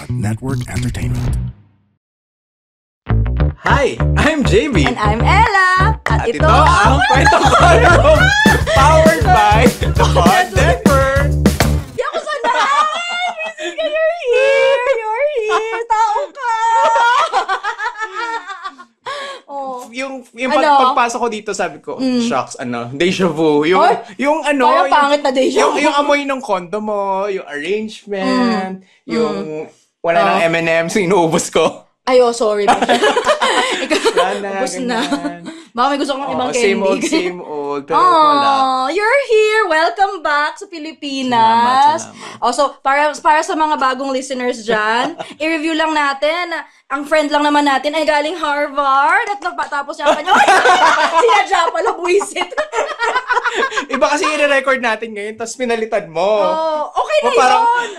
Network Entertainment. Hi, I'm JB. And I'm Ella. At ito ang Kwento Room, powered by the Pod Network. Di ako sanahan! Jessica, you're here! You're here! Tao ka! Oh. Yung Ano? pagpasok ko dito, sabi ko, shucks, deja vu. Yung Parang pangit na deja vu. Yung amoy ng condo mo, yung arrangement, yung wala ng M&M's, inuubos ko. Ay, sorry. Tapos na. Baka may gusto kong ibang candy. Same old. Pero wala. You're here. Welcome back sa Pilipinas. Salamat. So, para sa mga bagong listeners dyan, i-review lang natin. Ang friend lang naman natin ay galing Harvard at nagpatapos niya ang kanya. Sinadya pala, buwisit. Iba kasi i-record natin ngayon, tapos pinalitan mo. Okay na parang, yun.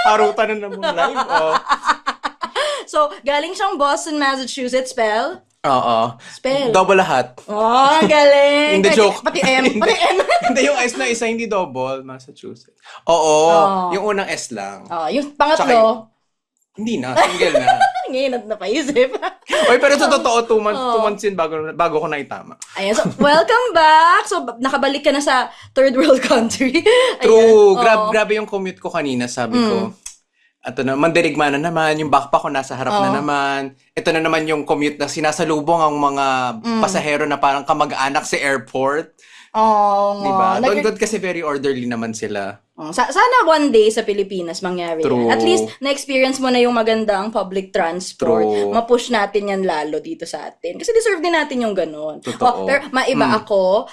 Harutan na naman live. So, galing siyang Boston, Massachusetts. Spell? Oo. Spell. Double lahat. Ang galing. Hindi, joke. Pati M. Pati M. Hindi, yung S na isa, hindi double. Massachusetts. Oo. Yung unang S lang. Yung pangatlo. Hindi na. Single na. Ngayon napaisip. Oy, pero sa totoo, 2 months yun bago ko naitama. Ayan, so welcome back. So, nakabalik ka na sa third world country. True. Grabe yung commute ko kanina. Sabi ko, ito na, mandirigma na naman, yung backpack ko nasa harap na naman. Ito na naman yung commute na sinasalubong ang mga pasahero na parang kamag-anak sa airport. Diba? Doon kasi very orderly naman sila. Sana one day sa Pilipinas mangyari True. yan. At least, na-experience mo na yung magandang public transport. True. Ma-push natin yan lalo dito sa atin. Kasi deserve din natin yung ganun. Totoo. Pero maiba ako,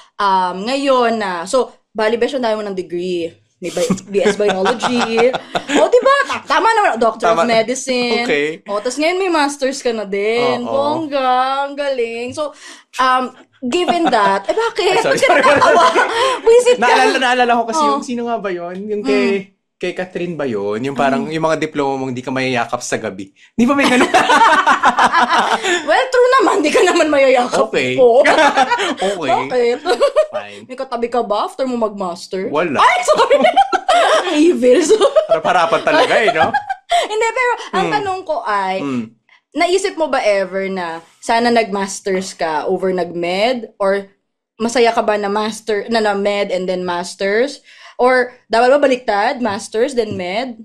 ngayon na, so, bali ba siya dahil mo ng degree? May BS Biology. Diba? Tama naman. Doctor of Medicine. Okay. Tapos ngayon may masters ka na din. Bongga. Ang galing. So, given that, bakit? Sorry. Visit ka. Naalala ko kasi yung, sino nga ba yun? Yung kay Catherine ba yun? Yung parang, yung mga diploma mong di ka mayayakap sa gabi. Di ba may ganun? Well, true naman. Di ka naman mayayakap Okay. po. Okay. Bakit? Fine. May katabi ka ba after mo mag-master? Wala. Ay, sorry. Ang evil. Harapan talaga no? Hindi, pero ang tanong ko ay, naisip mo ba ever na sana nag-masters ka over nag-med? Or masaya ka ba na med and then masters? Or dapat ba baliktad? Masters, then med?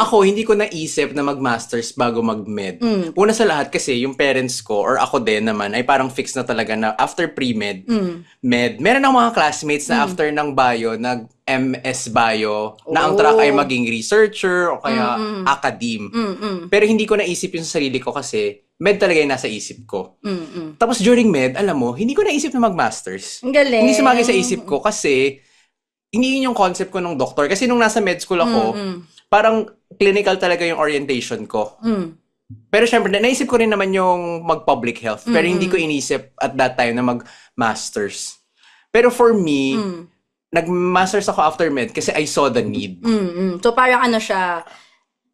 Ako, hindi ko naisip na mag-masters bago mag-med. Una sa lahat kasi, yung parents ko, or ako din naman, ay parang fix na talaga na after pre-med, med. Meron ng mga classmates na after ng bio, nag-MS bio, na ang track ay maging researcher o kaya academe. Pero hindi ko naisip yung sa sarili ko kasi, med talaga yung nasa isip ko. Tapos during med, alam mo, hindi ko naisip na mag-masters. Ang galing. Hindi sumagay sa isip ko kasi, hindi yun yung concept ko nung doktor. Kasi nung nasa med school ako, parang clinical talaga yung orientation ko. Pero syempre, naisip ko rin naman yung mag-public health. Pero hindi ko inisip at that time na mag-masters. Pero for me, nag-masters ako after med kasi I saw the need. So parang siya,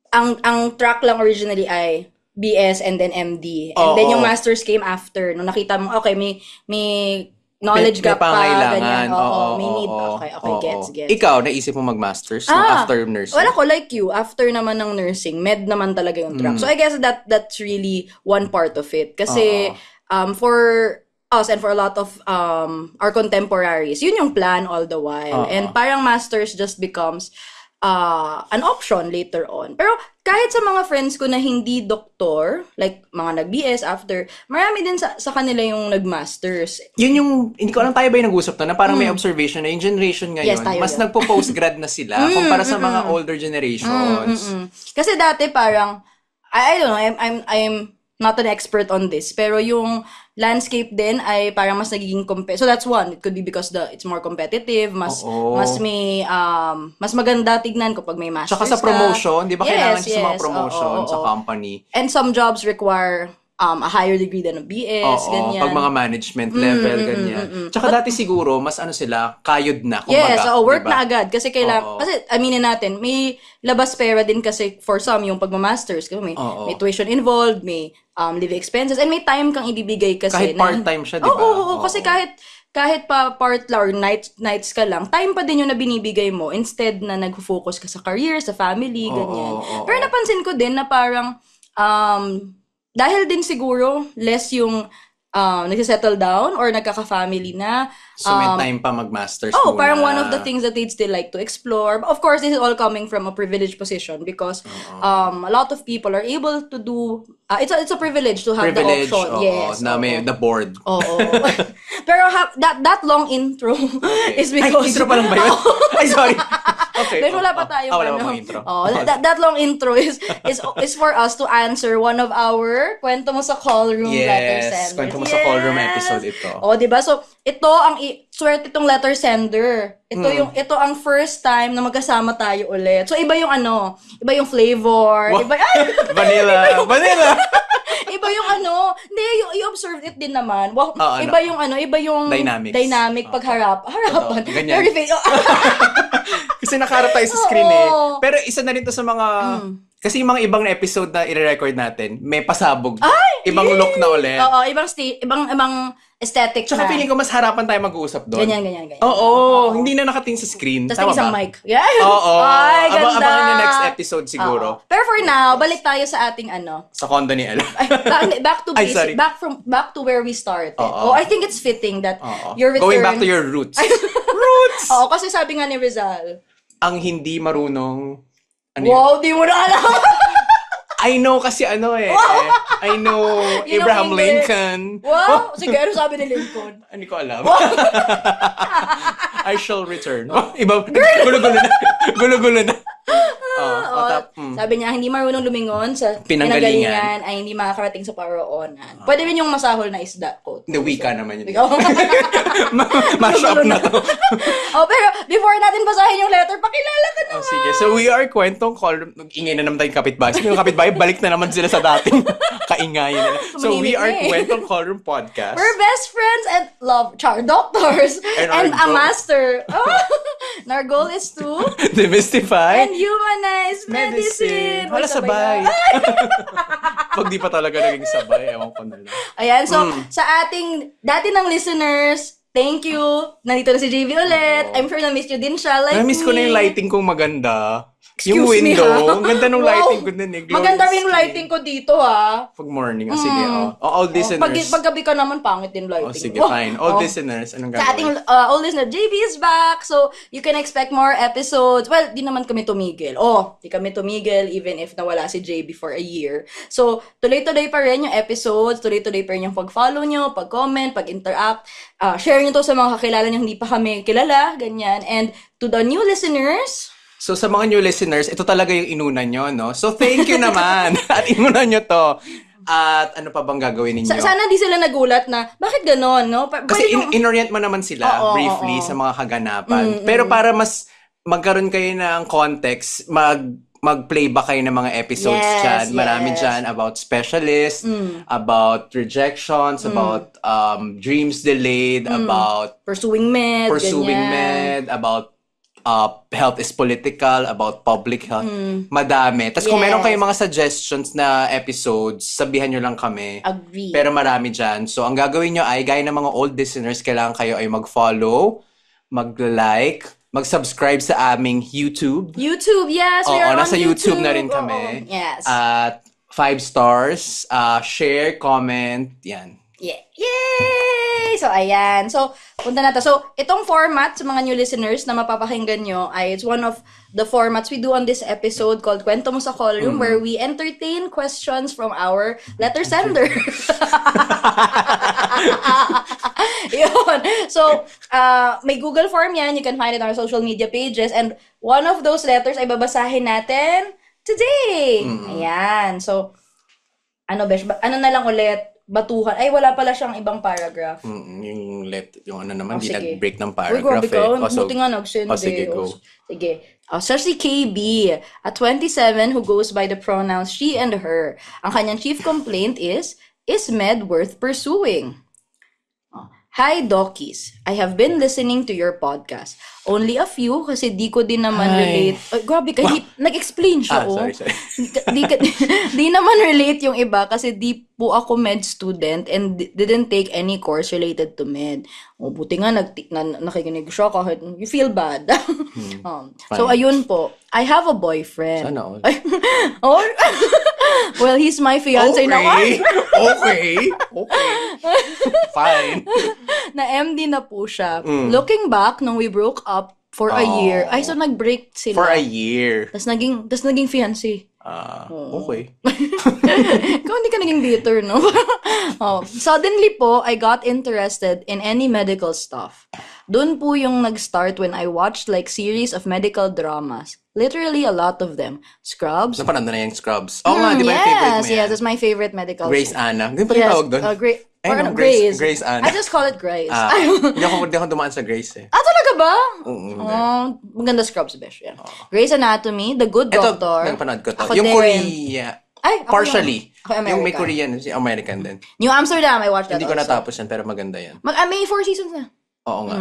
ang track lang originally ay BS and then MD. And then yung masters came after. Nung nakita mo, okay, may knowledge gap pa, ganyan. May need. Okay, gets. Ikaw, naisip mo mag-masters after nursing? Wala ko, like you, after naman ng nursing, med naman talaga yung track. So I guess that's really one part of it. Kasi for us and for a lot of our contemporaries, yun yung plan all the while. And parang masters just becomes an option later on. Pero kahit sa mga friends ko na hindi doktor, like mga nag-BS after, marami din sa kanila yung nag-masters. Yun yung, hindi ko alam tayo ba yung nag-usap na parang may observation na yung generation ngayon, mas nagpo-postgrad na sila kumpara sa mga older generations. Kasi dati parang, I don't know, I'm not an expert on this, pero yung landscape din ay parang mas nagiging so that's one. It could be because it's more competitive, mas may mas maganda tignan kapag may masters. Tsaka sa promotion, di ba kailangan sa mga promotion sa company? And some jobs require a higher degree than a BS, ganyan. Pag mga management level, ganyan. Tsaka dati siguro, mas sila, kayod na. Yes, work na agad. Kasi kasi aminin natin, may labas pera din kasi for some, yung pagmamasters. May tuition involved, may living expenses, and may time kang ibibigay kasi. Kahit part-time siya, di ba? Oo, kasi kahit kahit pa or nights ka lang, time pa din yung na binibigay mo instead na nag-focus ka sa career, sa family, ganyan. Pero napansin ko din na parang, dahil din siguro, less yung nagsisettle down or nagkaka-family na. So, may time pa mag-masters muna. Parang one of the things that they'd still like to explore. But of course, this is all coming from a privileged position because a lot of people are able to do, it's a privilege to have the option. Yes. Na may the board. Oo. Pero that long intro is because... Ay, intro pa lang ba yun? Ay, sorry. Okay. Pero wala pa tayo. Wala pa intro. That long intro is for us to answer one of our Kwento Mo sa Call Room letter senders. Yes, Kwento Mo sa Call Room episode ito. Diba? So, ito ang swerte itong letter sender. Ito ang first time na magkasama tayo ulit. So, iba yung iba yung flavor, Wow. iba Vanilla. iba yung hindi, you observed it din naman. Wow, iba yung dynamic pag harapan. Ganyan. Very Kasi nakaharap tayo sa screen Pero isa na rin to sa mga... Kasi yung mga ibang episode na i-record natin, may pasabog. Ibang look na ulit. Oo, ibang aesthetic Tsaka na. feeling ko mas harapan tayo mag-uusap doon. Ganyan. Oo, hindi na nakatingin sa screen. Tapos Tama isang ba? mic. Yeah. Oo. Ay, ganda. Abangan na next episode siguro. Pero for now, balik tayo sa ating Sa condo ni Ella. back to basic, back to where we started. I think it's fitting that your return... Going back to your roots. Roots! Oo, kasi sabi nga ni Rizal. Ang hindi marunong... Wow, di mo na alam. I know kasi I know Abraham Lincoln. Wow! Sige, ano sabi ni Lincoln? Hindi ko alam. I shall return. Iba, gulo-gulo na. Sabi niya, hindi marunong lumingon sa pinanggalingan ay hindi makakarating sa paroonan. Pwede rin yung masahol na isda ko. Hindi, wika naman yun. Mash up na. Pero before natin basahin yung letter, pakilala ka naman. Sige, so we are Kwentong Call Room. Ingay na naman tayong kapitbahay. Yung kapitbahay, balik na naman sila sa dating kaingayan nila. So we are Kwentong Call Room Podcast. We're best friends and doctors. And a master. And our goal is to demystify and humanize medicine. Wala sabay. Pag di pa talaga naging sabay, ewan ko na lang. Ayan, so sa ating dati ng listeners, thank you. Nandito na si JV ulit. I'm sure na-miss you din siya. Like na-miss ko na yung lighting kong maganda. Excuse yung window. Me, ang ganda ng lighting ko din. Maganda rin yung lighting ko dito, ha. Pag morning. Sige. All listeners. Paggabi ka naman, pangit din lighting. Sige, fine. All listeners, anong gagawin? Sa ating all listeners, JV is back. So, you can expect more episodes. Well, di naman kami tumigil. Di kami tumigil even if nawala si JB for a year. So, tuloy-tuloy pa rin yung episodes. Tuloy-tuloy pa rin yung pag-follow nyo, pag-comment, pag-interact. Share nyo to sa mga kakilala nyo hindi pa kami kilala. Ganyan. And to the new listeners... So, sa mga new listeners, ito talaga yung inuna nyo, no? So, thank you naman. At inuna nyo to. At ano pa bang gagawin ninyo? Sana di sila nagulat na, bakit ganon, no? Kasi inorient mo naman sila briefly sa mga kaganapan. Pero para mas magkaroon kayo ng context, mag-play ba kayo ng mga episodes dyan? Marami dyan about specialists, about rejections, about dreams delayed, about pursuing med, about health is political, about public health. Madami. Tapos kung meron kayong mga suggestions na episodes, sabihan nyo lang kami. Agree. Pero marami dyan. So, ang gagawin nyo ay, gaya ng mga old listeners, kailangan kayo ay mag-follow, mag-like, mag-subscribe sa aming YouTube. YouTube, yes. We are on nasa YouTube na rin kami. Yes. At 5 stars, share, comment, yan. Yeah. Yay! So, ayan. So, punta na to. So, itong format sa mga new listeners na mapapakinggan nyo ay it's one of the formats we do on this episode called Kwento Mo sa Call Room where we entertain questions from our letter sender. Yun. So, may Google form yan. You can find it on our social media pages. And one of those letters ay babasahin natin today. Ayan. So, ano na lang ulit? Batuhan. Ay, wala pala siyang ibang paragraph. Yung ano naman, di nag-break ng paragraph. Uy, grabe ka. Buti nga nag-send. Sige, go. Sige. So, si KB, at 27, who goes by the pronouns she and her. Ang kanyang chief complaint is med worth pursuing? Hi, Dockies. I have been listening to your podcast. Only a few kasi di ko din naman relate. Grabe, kahit nag-explain siya, sorry. Di naman relate yung iba kasi di po ako med student and didn't take any course related to med. Buti nga nakikinig siya kahit you feel bad. So, ayun po. I have a boyfriend. Sana all. Well, he's my fiancé naman. Okay. Fine. Na MD na po siya. Looking back, nung we broke up for a year, so nag-break sila. For a year. Tas naging fiancé. Okay. Ikaw hindi ka naging bitter, no? Suddenly po, I got interested in any medical stuff. Doon po yung nag-start when I watched like series of medical dramas. Literally a lot of them. Scrubs. Napanood na yung Scrubs. Nga, di ba yung favorite mo yan? Yes, that's my favorite medical Grey's show. Anna. Hindi pa rin tawag doon? Grey's Anna. I just call it Grey's. Hindi ako dumaan sa Grey's eh. Talaga ba? Maganda Scrubs, besh. Yeah. Grey's Anatomy, The Good Doctor. Ito, napanood ko to. Ako Yung din. Korea. Ako Partially. American. Yung may Korean, si American din. New Amsterdam, I watched that Hindi ko also. natapos yan, pero maganda yan. May 4 seasons na. Oo nga.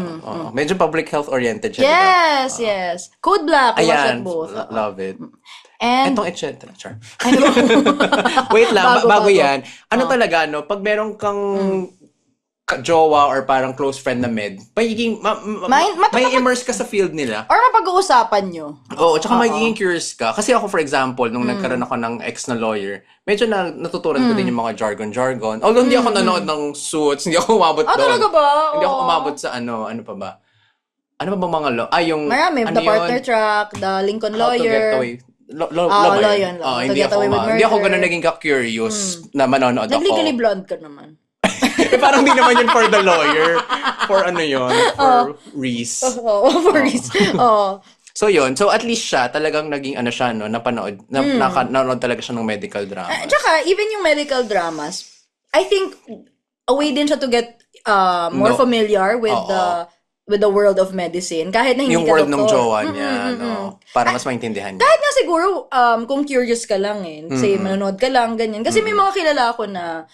Medyo public health oriented siya. Yes, yes. Code Black, I watched that Ayan. both. Love it. And, Etong et cetera. Char. Wait lang, bago yan. Ano talaga, no? Pag meron kang jowa or parang close friend na med, magiging, may immerse ka sa field nila. or mapag-uusapan nyo. Oo, tsaka magiging curious ka. Kasi ako, for example, nung nagkaroon ako ng ex na lawyer, medyo natutunan ko din yung mga jargon. Although hindi ako nanood ng Suits, hindi ako umabot doon. Talaga ba? Hindi ako umabot sa ano pa ba? Ano ba bang mga law? Yung... Marami, The Partner Track, The Lincoln Lawyer. How to get away. Law yun. Hindi ako ganun naging ka-curious na manonood ako. Nag-legally blonde ka naman. Parang di naman yun for the lawyer. For ano yun? For Reese. For Reese. So yun. So at least siya, talagang naging ano siya, no? Napanood. Nanonood talaga siya ng medical drama. Tsaka, even yung medical dramas, I think, a way din siya to get more familiar with the world of medicine. Kahit na hindi yung ka world doktor. ng jowa niya, no? Para mas maintindihan niya. Kahit nga siguro, kung curious ka lang kasi manonood ka lang, ganyan. Kasi may mga kilala ako na,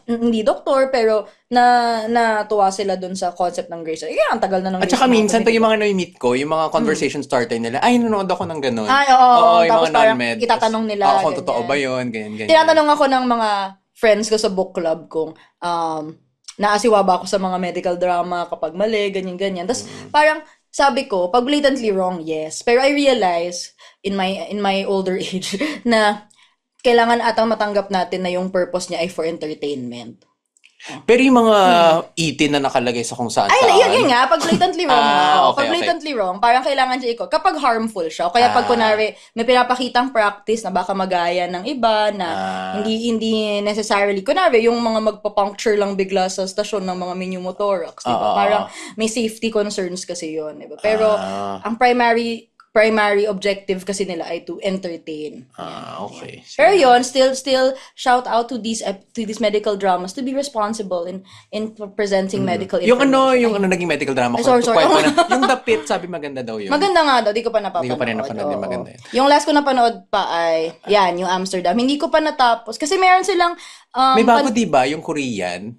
hindi doktor, pero natuwa sila dun sa concept ng Grey's. Ang tagal na nang. At saka minsan, pag yung mga na-meet ko, yung mga conversation starter nila, nanonood ako ng ganun. Oo. Yung Tapos mga parang non-med. itatanong nila. Kung totoo ba yun, ganyan. Tinatanong ako ng mga friends ko sa book club kung naasiwa ba ako sa mga medical drama kapag mali, ganyan. Tapos parang sabi ko, pag blatantly wrong, yes. Pero I realize in my older age na kailangan atang matanggap natin na yung purpose niya ay for entertainment. Pero yung mga itin na nakalagay sa kung saan. Yun nga, pag blatantly wrong pag blatantly wrong, parang kailangan siya kapag harmful siya, o kaya pag kunwari, may pinapakitang practice na baka magaya ng iba, na hindi necessarily, kunwari, yung mga magpa-puncture lang bigla sa stasyon ng mga minimothorax, diba? Parang may safety concerns kasi yun, diba? Pero, ang primary objective kasi nila ay to entertain. Okay. Pero yun, still shout out to these medical dramas to be responsible in presenting medical information. Yung naging medical drama ko. Sorry. Yung The Pit, sabi maganda daw yun. Maganda nga daw, di ko pa napapanood. Hindi ko pa rin napanood, maganda yun. Yung last ko napanood pa ay, yung Amsterdam. Hindi ko pa natapos. Kasi meron silang... may bago diba, yung Korean?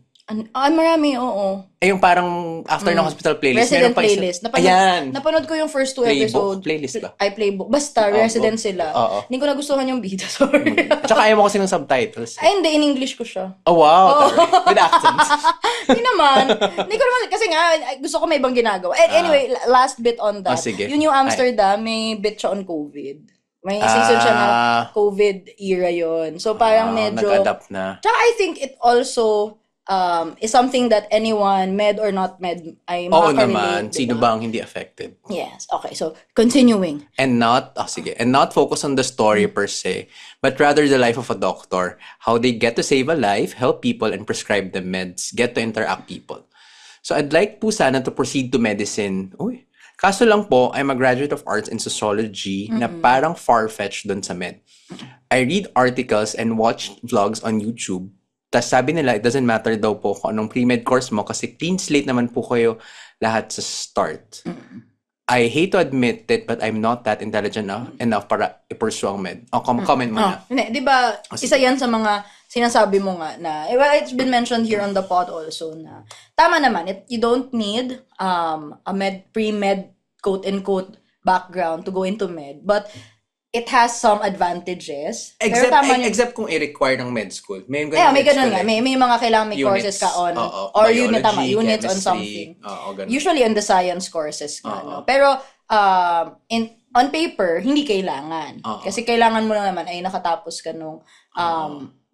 Marami, oo. Yung parang after ng hospital playlist. Resident playlist. Ayan. Napanood ko yung first 2 episodes. Playlist ba? Playbook. Basta, resident sila. Hindi ko nagustuhan yung bida, sorry. Tsaka ayaw mo kasi ng subtitles. Hindi, in English ko siya. Oh, wow. With accents. Hindi naman, kasi nga, gusto ko may ibang ginagawa. Anyway, last bit on that. Sige. Yun yung Amsterdam, may bit siya on COVID. May season siya na COVID era yon. So, parang medyo... Nag-adapt na. Tsaka I think it also... is something that anyone, med or not med, ay Oo makakarelate. naman. Sino ba ang hindi affected? Yes. Okay. So, continuing. And not focus on the story per se, but rather the life of a doctor. How they get to save a life, help people, and prescribe the meds, get to interact people. So, I'd like po sana to proceed to medicine. Kaso lang po, I'm a graduate of arts in sociology na parang far-fetched dun sa med. I read articles and watch vlogs on YouTube. Tapos sabi nila, it doesn't matter daw po kung anong pre-med course mo kasi clean slate naman po kayo lahat sa start. I hate to admit it, but I'm not that intelligent enough para i-pursue ang med. Comment mo na. Di ba, isa yan sa mga sinasabi mo nga na, well, it's been mentioned here on the pod also na, tama naman, you don't need a pre-med, quote-unquote, background to go into med. But, it has some advantages. Except kung i-require ng med school. May ganun nga. May mga kailangan may courses ka on. Or biology, units on something. Usually on the science courses ka. No? Pero, on paper, hindi kailangan. Kasi kailangan mo lang naman ay nakatapos ka nung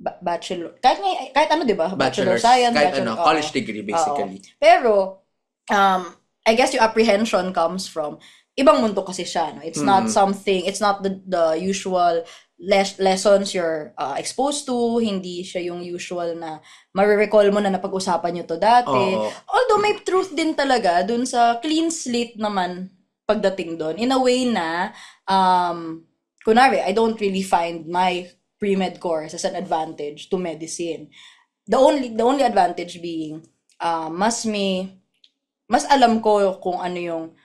bachelor. Kahit ano, di ba? Bachelor science. Kahit college degree, basically. Pero, I guess yung apprehension comes from ibang mundo kasi siya, no? It's not the usual lessons you're exposed to, hindi siya yung usual na marirecall mo na napag-usapan nyo to dati. Although may truth din talaga dun sa clean slate naman pagdating dun. In a way na, kunwari, I don't really find my pre-med course as an advantage to medicine. The only advantage being, mas alam ko kung ano yung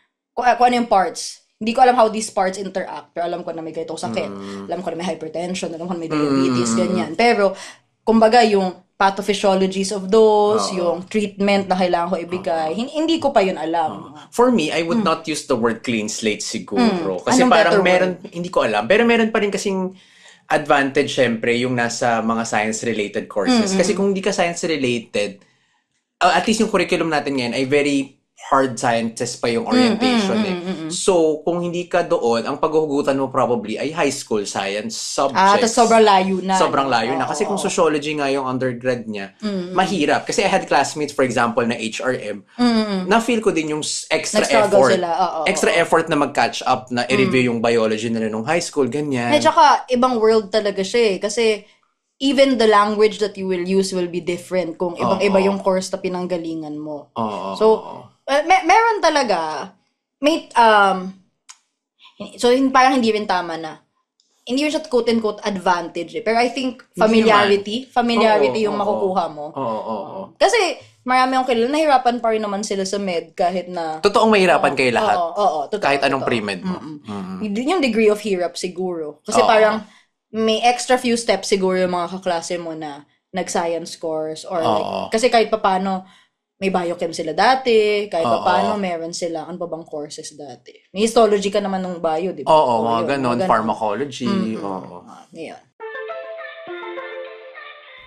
parts. Hindi ko alam how these parts interact. Pero alam ko na may ganitong sakit. Alam ko na may hypertension. Alam ko na may diabetes. Ganyan. Pero, kumbaga, yung pathophysiologies of those, yung treatment na kailangan ko ibigay, hindi ko pa yun alam. For me, I would not use the word clean slate siguro. Kasi parang hindi ko alam. Pero meron pa rin kasing advantage, syempre, yung nasa mga science-related courses. Kasi kung hindi ka science-related, at least yung curriculum natin ngayon ay very hard sciences pa yung orientation So, kung hindi ka doon, ang paghuhugutan mo probably ay high school science subjects. Tapos sobrang layo na. Sobrang layo na. Kasi kung sociology nga yung undergrad niya, mahirap. Kasi I had classmates, for example, na HRM, na-feel ko din yung extra effort. Extra effort na mag-catch up, na i-review yung biology nila nung high school, ganyan. At saka, ibang world talaga siya Kasi, even the language that you will use will be different kung ibang-iba yung course na pinanggalingan mo. So, meron talaga, so parang hindi rin tama na, hindi rin siya quote-unquote advantage Pero I think familiarity yung makukuha mo. Kasi marami akong kilala, nahirapan pa rin naman sila sa med kahit na... Totoong mahirapan kayo lahat. Kahit anong totoo. pre-med mo. Yung degree of hirap siguro. Kasi parang may extra few steps siguro yung mga kaklase mo na nag-science course or kasi kahit paano may biochem sila dati, kahit paano meron sila, ano pa bang courses dati? May histology ka naman ng bio, di ba? Mga ganon, pharmacology. Ngayon.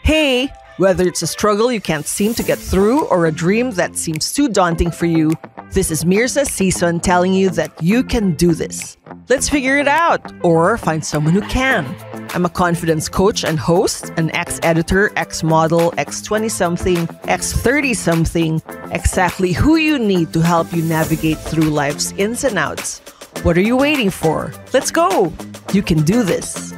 Hey! Whether it's a struggle you can't seem to get through or a dream that seems too daunting for you, this is Mirza Season telling you that you can do this. Let's figure it out or find someone who can. I'm a confidence coach and host, an ex-editor, ex-model, ex-20-something, ex-30-something, exactly who you need to help you navigate through life's ins and outs. What are you waiting for? Let's go! You can do this.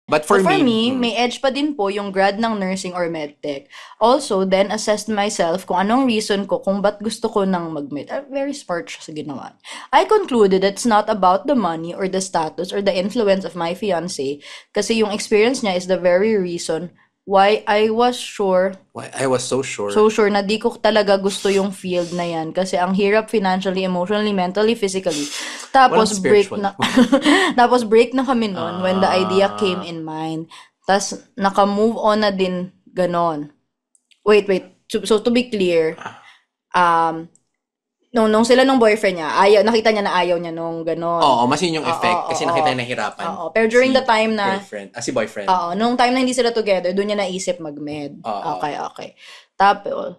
But for me, may edge pa din po yung grad ng nursing or medtech. Also, then assessed myself kung anong reason ko kung ba't gusto ko nang mag-med. Very smart siya sa ginawa. I concluded that it's not about the money or the status or the influence of my fiancé kasi yung experience niya is the very reason why I was so sure na di ko talaga gusto yung field na yan kasi ang hirap financially, emotionally, mentally, physically. Tapos break na kami noon when the idea came in mind. Tapos naka-move on na din ganon. Wait. So to be clear, nung sila nung boyfriend niya, nakita niya na ayaw niya nung gano'n. Mas yun yung effect kasi nakita niya nahirapan. Pero during the time na... Si boyfriend. Nung time na hindi sila together, doon niya naisip mag-med. Okay. Tapos,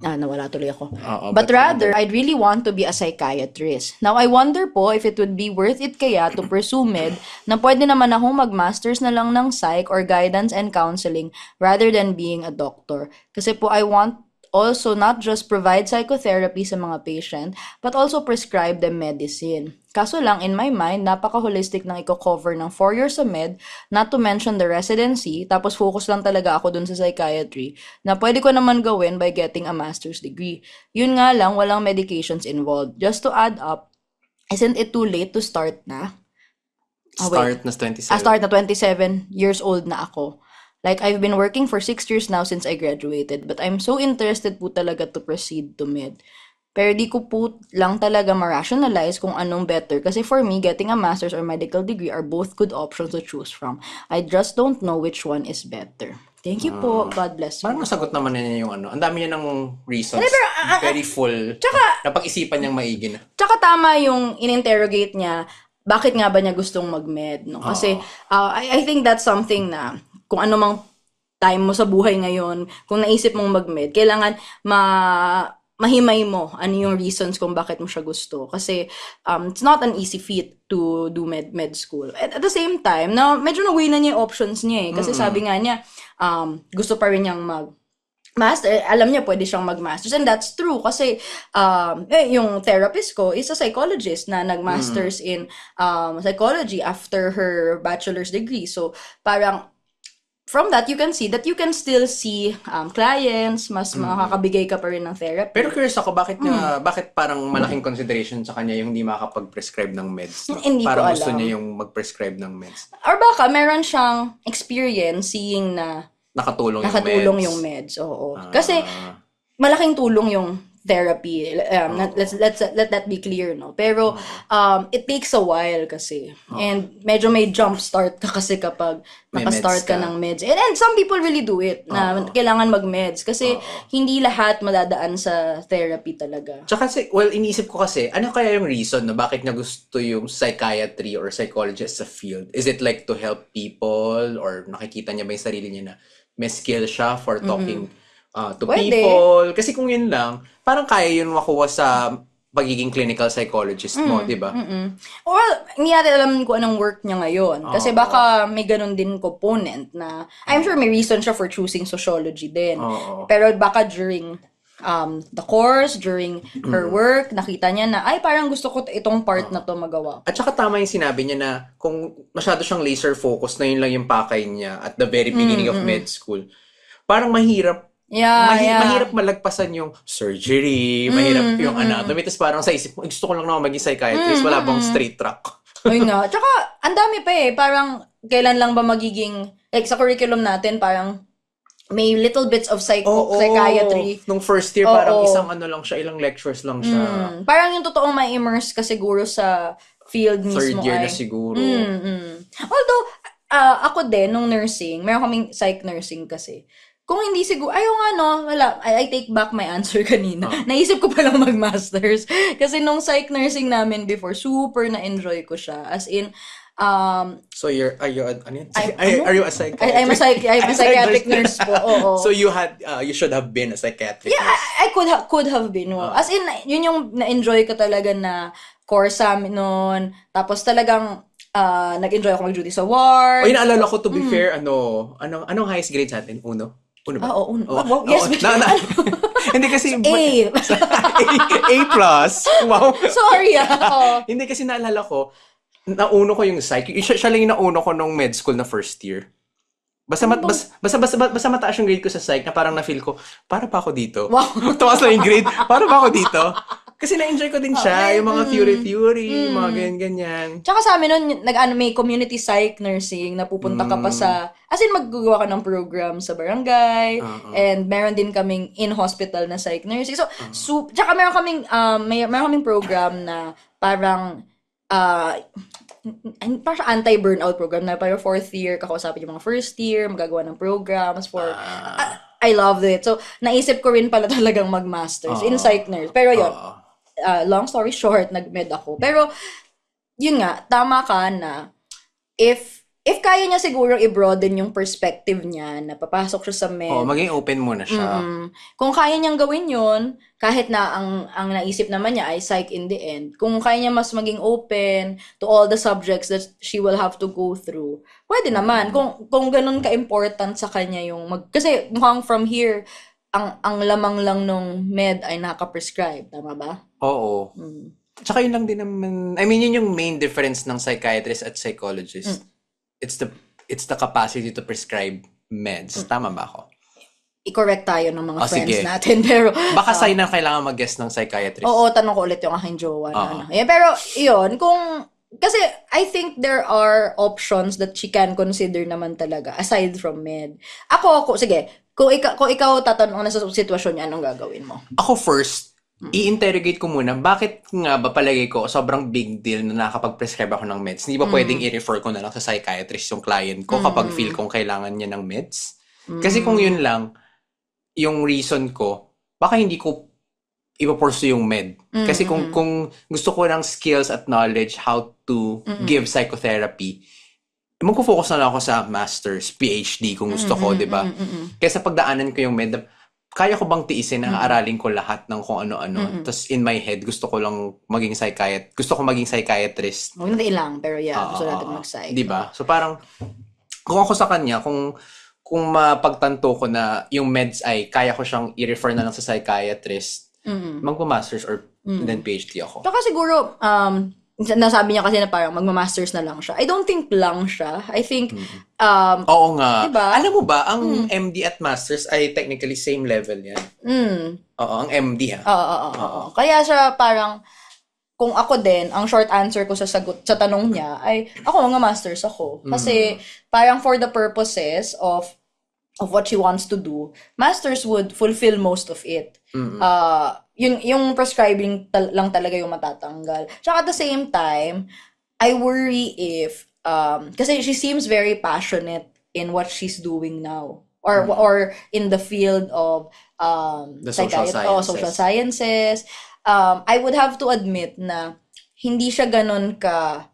nawala tuloy ako. But rather, I'd really want to be a psychiatrist. Now, I wonder po if it would be worth it kaya to pursue med na pwede naman akong mag-masters na lang ng psych or guidance and counseling rather than being a doctor. Kasi po, I want also not just provide psychotherapy sa mga patient, but also prescribe them medicine. Kaso lang, in my mind, napaka-holistic nang i-cover ng 4 years sa med, not to mention the residency, tapos focus lang talaga ako dun sa psychiatry, na pwede ko naman gawin by getting a master's degree. Yun nga lang, walang medications involved. Just to add up, isn't it too late to start na? Start na 27. Start na 27 years old na ako. Like, I've been working for 6 years now since I graduated, but I'm so interested po talaga to proceed to med. Pero di ko po lang talaga ma-rationalize kung anong better. Kasi for me, getting a master's or medical degree are both good options to choose from. I just don't know which one is better. Thank you po. God bless you. Parang nasagot naman niya yung ano. Ang dami niya ng reasons. Pero, very full. Tsaka, napag-isipan niyang maigi na. Tsaka tama yung in-interrogate niya, bakit nga ba niya gustong mag-med, no? Kasi, I think that's something na, kung ano mang time mo sa buhay ngayon, kung naisip mong mag-med, kailangan mahimay mo ano yung reasons kung bakit mo siya gusto. Kasi, it's not an easy feat to do med school. At the same time, na medyo na-weigh na niya yung options niya eh. Kasi sabi nga niya, gusto pa rin niyang master, alam niya pwede siyang mag-masters. And that's true kasi yung therapist ko is a psychologist na nag-masters in psychology after her bachelor's degree. So, parang from that, you can see that you can still see clients, mas makakabigay ka pa rin ng therapy. Pero curious ako, bakit parang malaking consideration sa kanya yung hindi makakapag-prescribe ng meds? Hindi parang ko gusto alam. niya yung mag-prescribe ng meds. Or baka meron siyang experience seeing na Nakatulong yung meds. Oo. Kasi malaking tulong yung therapy. Let that be clear, no? Pero it takes a while kasi. And medyo may jump start ka kasi kapag naka-start ka ng meds. And some people really do it na kailangan mag-meds kasi hindi lahat madadaan sa therapy talaga. Tsaka iniisip ko kasi, ano kaya yung reason na bakit niya gusto yung psychiatry or psychologist sa field? Is it like to help people or nakikita niya ba yung sarili niya na may skill siya for talking to people? Kasi kung yun lang, parang kaya yun makuha sa pagiging clinical psychologist mo, di ba? Well, hindi natin alam kung anong work niya ngayon. Kasi baka may ganun din component na, I'm sure may reason siya for choosing sociology din. Pero baka during the course, during her work, nakita niya na, ay, parang gusto ko itong part na to magawa. At saka tama yung sinabi niya na kung masyado siyang laser focus na yun lang yung pakay niya at the very beginning of med school, parang mahirap mahirap malagpasan yung surgery, mahirap yung anatomy. Tapos parang sa isip mo, gusto ko lang naman maging psychiatrist, wala bang straight track. Ayun nga. Tsaka, ang dami pa eh. Parang, kailan lang ba magiging, like sa curriculum natin, parang, may little bits of psychiatry. Nung first year, parang isang lang siya, ilang lectures lang siya. Parang yung totoong ma-immerse ka siguro sa field mismo. Third year na siguro. Although, ako din, nung nursing, meron kaming psych nursing kasi. Kung hindi siguro, wala. I take back my answer kanina. Naisip ko palang mag-masters. Kasi nung psych nursing namin before, super na-enjoy ko siya. As in, so are you a psychiatrist? I'm a psychiatric nurse po. Oo. So you should have been a psychiatric nurse. I could have been. As in, yun yung na-enjoy ko talaga na course amin noon. Tapos talagang nag-enjoy ako mag-duty sa ward. Naalala ko, to be fair, anong highest grade sa atin? Uno ba? Uno. Yes, hindi kasi A. A+. Wow. Sorry Hindi kasi naalala ko, nauno ko yung psych. Siya lang yung nauno ko nung med school na first year. Basta mataas yung grade ko sa psych na parang na-feel ko, para pa ako dito. Wow. Tumaas lang yung grade, para pa ako dito. Kasi na-enjoy ko din siya, yung mga theory, mga ganyan. Tsaka sa amin nun, may community psych nursing, napupunta ka pa sa, as in maggagawa ka ng program sa barangay, and meron din kaming in-hospital na psych nursing. So, tsaka meron kaming program na parang, parang anti-burnout program na parang fourth year, kakausapin yung mga first year, magagawa ng programs for, I loved it. So, naisip ko rin pala talagang mag-masters in psych nurse. Pero yun, long story short, nag-med ako. Pero, yun nga, tama ka na, if kaya niya siguro i-broaden yung perspective niya, na papasok siya sa med. Maging open muna siya. Kung kaya niyang gawin yun, kahit na ang naisip naman niya ay psych in the end, kung kaya niya mas maging open to all the subjects that she will have to go through, pwede naman. Kung ganun ka-important sa kanya yung kasi mukhang from here, ang lamang lang nung med ay naka-prescribe. Tama ba? Oo. Tsaka yun lang din naman, I mean, yun yung main difference ng psychiatrist at psychologist. It's the capacity to prescribe meds. Tama ba ako? I-correct tayo ng mga friends natin. Pero, baka sa'yo na kailangan mag-guest ng psychiatrist. Oo, tanong ko ulit yung aking jowa. Pero, yun, kasi I think there are options that she can consider naman talaga aside from med. Sige, kung ikaw tatanong na sa sitwasyon niya, anong gagawin mo? Ako first, i-interrogate ko muna, bakit nga ba palagay ko sobrang big deal na nakakapag-prescribe ako ng meds? Hindi ba pwedeng i-refer ko na lang sa psychiatrist yung client ko kapag feel kong kailangan niya ng meds? Kasi kung yun lang, yung reason ko, baka hindi ko ipapursue yung med. Kasi kung gusto ko ng skills at knowledge how to give psychotherapy, magpo-focus na lang ako sa master's, PhD kung gusto ko, di ba? Kaya sa pagdaanan ko yung med, kaya ko bang tiisin na aralin ko lahat ng kung ano-ano? Tapos in my head, gusto ko maging psychiatrist. Huwag natin ilang, pero gusto natin mag-psych. Di ba? So parang, kung ako sa kanya, kung mapagtanto ko na yung meds ay kaya ko siyang i-refer na lang sa psychiatrist, magma-masters or then PhD ako. Saka siguro, nasabi niya kasi na parang magma-masters na lang siya. I don't think lang siya. I think, oo nga. Diba? Alam mo ba, ang MD at masters ay technically same level yan. Oo, ang MD ha. Oo. Kaya siya parang, kung ako din, ang short answer ko sa tanong niya ay, ako mga masters ako. Kasi parang for the purposes of what she wants to do, masters would fulfill most of it. Yung prescribing lang talaga yung matatanggal. Tsaka at the same time, I worry if, kasi she seems very passionate in what she's doing now. Or in the field of the social sciences. I would have to admit na hindi siya ganun ka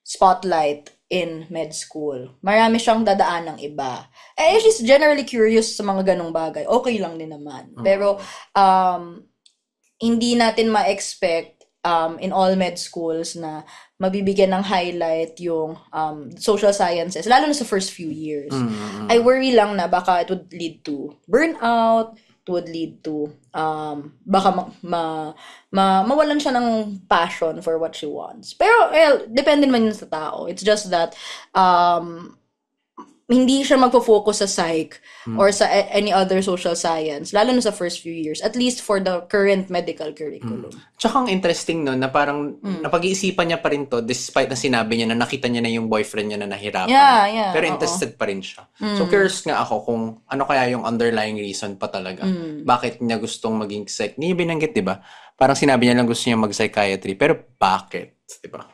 spotlight in med school. Marami siyang dadaan ng iba. She's generally curious sa mga ganong bagay. Okay lang din naman. Pero, hindi natin ma-expect in all med schools na mabibigyan ng highlight yung social sciences, lalo na sa first few years. I worry lang na baka it would lead to burnout, it would lead to baka mawalan siya ng passion for what she wants. Pero depende naman yun sa tao. It's just that hindi siya magpo-focus sa psych or sa any other social science, lalo na sa first few years, at least for the current medical curriculum. Tsaka ang interesting nun na parang napag-iisipan niya pa rin to despite na sinabi niya na nakita niya na yung boyfriend niya na nahirapan. Yeah, pero interested pa rin siya. So curious nga ako kung ano kaya yung underlying reason pa talaga. Bakit niya gustong maging psych? Hindi niya binanggit, di ba? Parang sinabi niya lang gusto niya mag-psychiatry. Pero bakit? Di ba?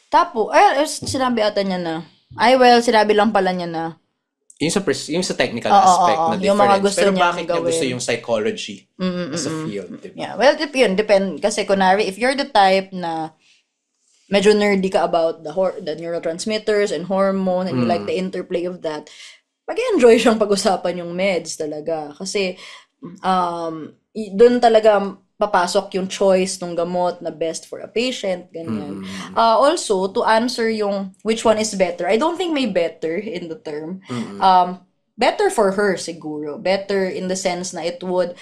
Tapos, sinabi ata niya na, sinabi lang pala niya na, yung sa technical aspect na difference. Yung mga gusto pero niya bakit niya gusto yung psychology as a field? Diba? Yeah, well, yun, depend. Kasi kunwari, if you're the type na medyo nerdy ka about the neurotransmitters and hormone and you like the interplay of that, mag-enjoy siyang pag-usapan yung meds talaga. Kasi, doon talaga papasok yung choice ng gamot na best for a patient, ganyan. Also, to answer yung which one is better, I don't think may better in the term. Better for her, siguro. Better in the sense na it would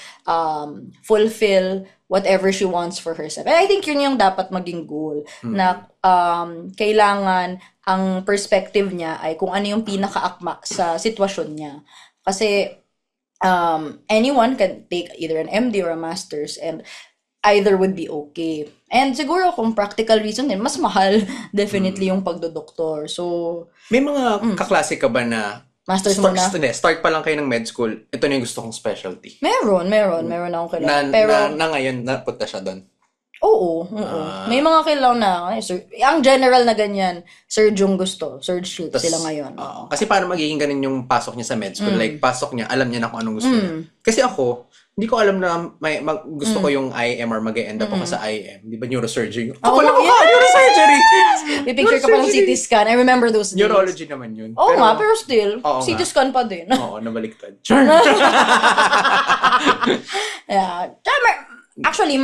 fulfill whatever she wants for herself. And I think yun yung dapat maging goal. Na kailangan ang perspective niya ay kung ano yung pinaka-akma sa sitwasyon niya. Kasi anyone can take either an MD or a master's and either would be okay. And siguro kung practical reason din, mas mahal definitely yung pagdodoktor. So, may mga kaklase ka ba na master's mo na? Start pa lang kayo ng med school, ito na yung gusto kong specialty? Meron akong kailangan. Pero, na ngayon, napunta siya doon? Oo. May mga kailangan na, ang general na ganyan, surge yung gusto. Surge sila ngayon. Kasi para magiging ganun yung pasok niya sa med school, like pasok niya, alam niya na kung anong gusto niya. Kasi ako, hindi ko alam na gusto ko yung IM or mag-e-end up ako sa IM. Di ba neurosurgery? Neurosurgery! May picture ka pa ng CT scan. I remember those days. Neurology naman yun. Oo nga, pero still, CT scan pa din. Oo, nabaliktad. Sure. Yeah. Actually,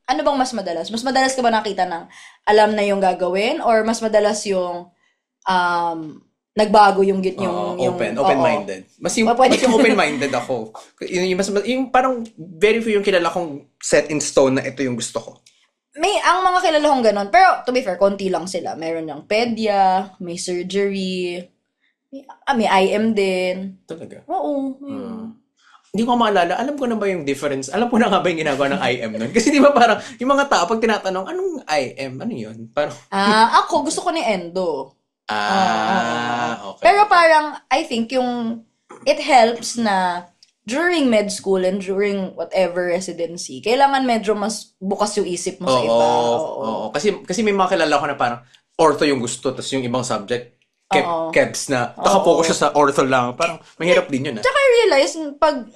ano bang mas madalas? Mas madalas ka ba nakita ng alam na yung gagawin or mas madalas yung nagbago yung open-minded. Mas yung open-minded ako. Yung parang very few yung kilala kong set in stone na ito yung gusto ko. Ang mga kilala kong ganun. Pero to be fair, konti lang sila. Meron yung pedia, may surgery, may IM din. Talaga? Oo. Hindi ko maalala. Alam ko na ba yung difference? Alam ko na nga ba yung ginagawa ng IM nun? Kasi di ba parang, yung mga tao, pag tinatanong, anong IM? Ano yun? Parang... ako, gusto ko ni endo. Okay. Pero parang, I think it helps na during med school and during whatever residency, kailangan medyo mas bukas yung isip mo sa iba. Oo. Kasi may mga kilala ko na parang ortho yung gusto, tapos yung ibang subject, kebs na. Nakapokus siya sa ortho lang. Parang mahirap din yun. Tsaka I realize, pag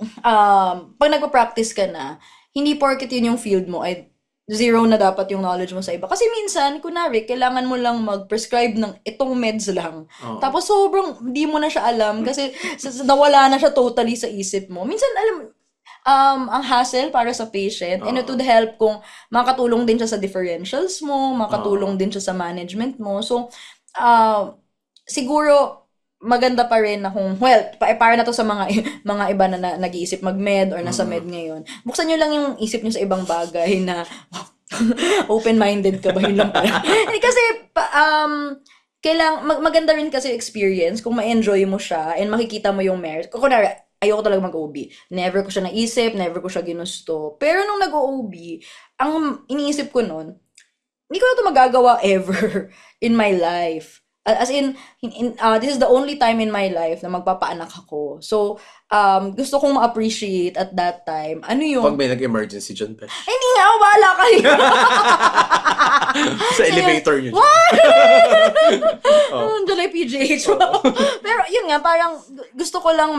nagpa-practice ka na, hindi porket yun yung field mo, ay zero na dapat yung knowledge mo sa iba. Kasi minsan, kunwari, kailangan mo lang mag-prescribe ng itong meds lang. Tapos sobrang di mo na siya alam kasi nawala na siya totally sa isip mo. Minsan, ang hassle para sa patient and it would help kung makatulong din siya sa differentials mo, makatulong din siya sa management mo. So, siguro, maganda pa rin na kung, para na to sa mga iba na nag-iisip mag-med or nasa med ngayon. Buksan nyo lang yung isip nyo sa ibang bagay na open-minded ka ba? Yun lang pala. Kasi, maganda rin kasi experience kung ma-enjoy mo siya and makikita mo yung merit. Kunwari, ayoko talaga mag-OB. Never ko siya naisip, never ko siya ginusto. Pero nung nag-OB, ang iniisip ko nun, hindi ko na ito magagawa ever in my life. As in, this is the only time in my life na magpapaanak ako. So, gusto kong ma-appreciate at that time. Ano yung... Pag may nag-emergency dyan, Pesh. Hindi nga, wala kayo. Sa elevator nyo. What? Doon ay PGH. Pero yun nga, parang gusto ko lang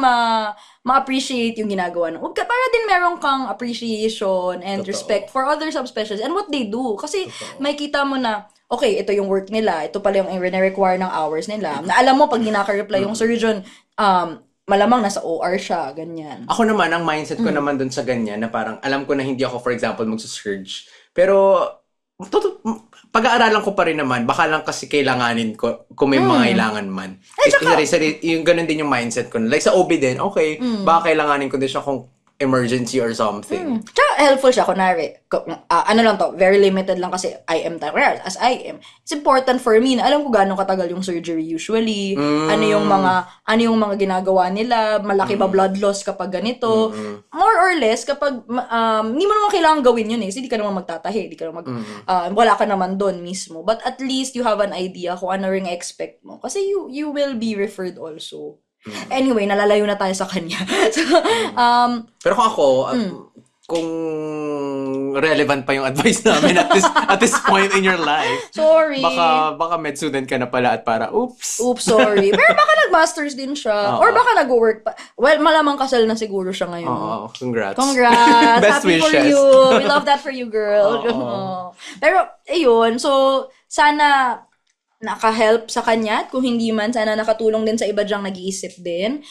ma-appreciate yung ginagawa ng para din meron kang appreciation and respect for other subspecialties and what they do. Kasi may kita mo na, okay, ito yung work nila, ito pala yung require ng hours nila. Na alam mo, pag hindi naka-reply yung surgeon, malamang nasa OR siya, ganyan. Ako naman, ang mindset ko naman dun sa ganyan, na parang alam ko na hindi ako, for example, magsusurge. Pero, pag-aaralan ko pa rin naman, baka lang kasi kailanganin ko kung may mga kailangan man. Yung ganun din yung mindset ko. Like sa OB din, okay, baka kailanganin ko din siya kung emergency or something. Tsaka helpful siya, kunwari, ano lang to, very limited lang kasi IM time. As IM, it's important for me na alam ko gaano katagal yung surgery usually, ano yung mga ginagawa nila, malaki ba blood loss kapag ganito. More or less, kapag, hindi mo naman kailangan gawin yun kasi hindi ka naman magtatahi, wala ka naman doon mismo. But at least you have an idea kung ano rin expect mo. Kasi you will be referred also. Anyway, nalalayo na tayo sa kanya. So, pero kung ako, kung relevant pa yung advice namin at this point in your life. Sorry. Baka med student ka na pala at para, oops, sorry. Pero baka nag-masters din siya. Or baka nag-work pa. Well, malamang kasal na siguro siya ngayon. Congrats. Happy Best wishes. for you. We love that for you, girl. Pero, ayun. So, sana naka-help sa kanya at kung hindi man, sana nakatulong din sa iba dyang nag-iisip din.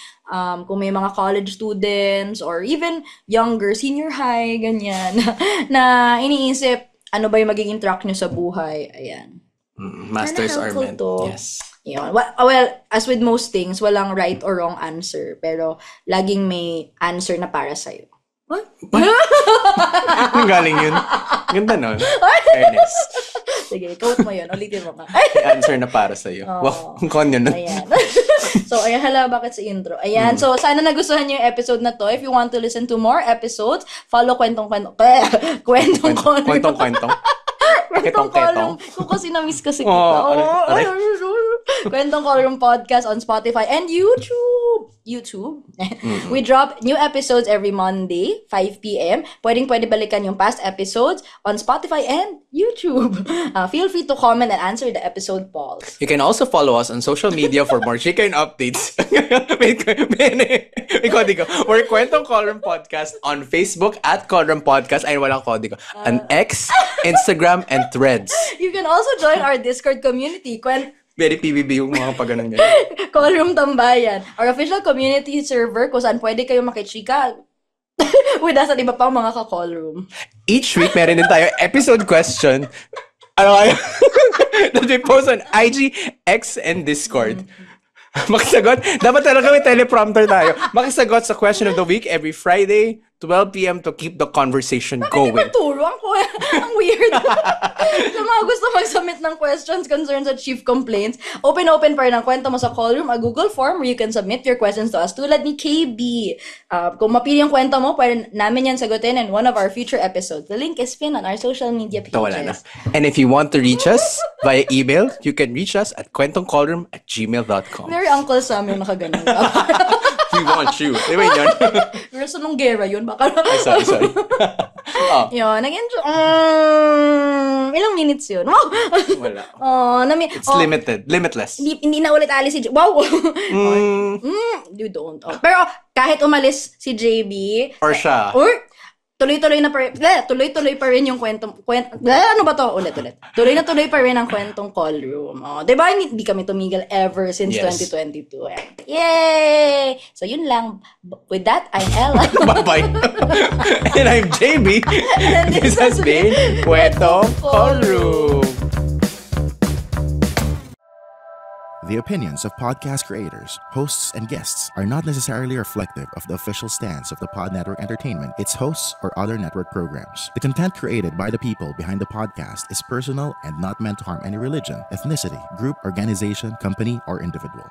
Kung may mga college students or even younger, senior high, ganyan, na iniisip, ano ba yung magiging track nyo sa buhay. Ayan. Masters are meant. Yes. Yun. Well, as with most things, walang right or wrong answer. Pero, laging may answer na para sa'yo. What? Ang galing yun. Ganda nun. Fairness. Sige, quote mo yun. Ulitin mo ka. Answer na para sa'yo. Wow, ang konyo nun. Ayan. So, ayan, bakit sa intro? Ayan, so, sana nagustuhan niyo yung episode na to. If you want to listen to more episodes, follow Kwentong Column. Kung kasi na-miss kasi kita. Kwentong Column Podcast on Spotify and YouTube. We drop new episodes every Monday, 5 p.m. Pwede balikan yung past episodes on Spotify and YouTube. Feel free to comment and answer the episode polls. You can also follow us on social media for more chicken updates. May kodigo. We're Kwentong Column Podcast on Facebook at Column Podcast. Ay, walang kodigo. On X, Instagram, and Threads. You can also join our Discord community. Very PBB yung mga pag-ganun yan. Callroom Tambayan. Our official community server kung saan pwede kayo makichika with us at iba pang mga ka-callroom. Each week, meron din tayo episode question. That we post on IG, X, and Discord. Makisagot. Dapat talaga may teleprompter tayo. Makisagot sa question of the week every Friday, 12 p.m. to keep the conversation going. Bakit maturo? Ang weird. Sa mga gusto mag-submit ng questions, concerns, at chief complaints, open pa rin ang kwento mo sa Callroom, a Google form where you can submit your questions to us tulad ni KB. Kung mapili yung kwento mo, pwede namin yan sagutin in one of our future episodes. The link is pinned on our social media pages. Wala na. And if you want to reach us via email, you can reach us at kwentongcallroom@gmail.com. Very Uncle Sam yung nakaganon. We want you. Di ba yun? Verso nung gera yun. Baka Ay, sorry. yun, nag-enjoy. Ilang minutes yun? Wow! Wala. It's limitless. Hindi na ulit alis si JB. Wow! You don't. Pero kahit umalis si JB, Or siya. or tuloy-tuloy pa rin yung ano ba to? Ulit. Tuloy pa rin ang kwentong call room. Diba, hindi kami tumigil ever since 2022. Yay! So, yun lang. With that, I'm Ella. Bye-bye. And I'm JB. And This has been Kwentong Call Room. The opinions of podcast creators, hosts, and guests are not necessarily reflective of the official stance of the Pod Network Entertainment, its hosts, or other network programs. The content created by the people behind the podcast is personal and not meant to harm any religion, ethnicity, group, organization, company, or individual.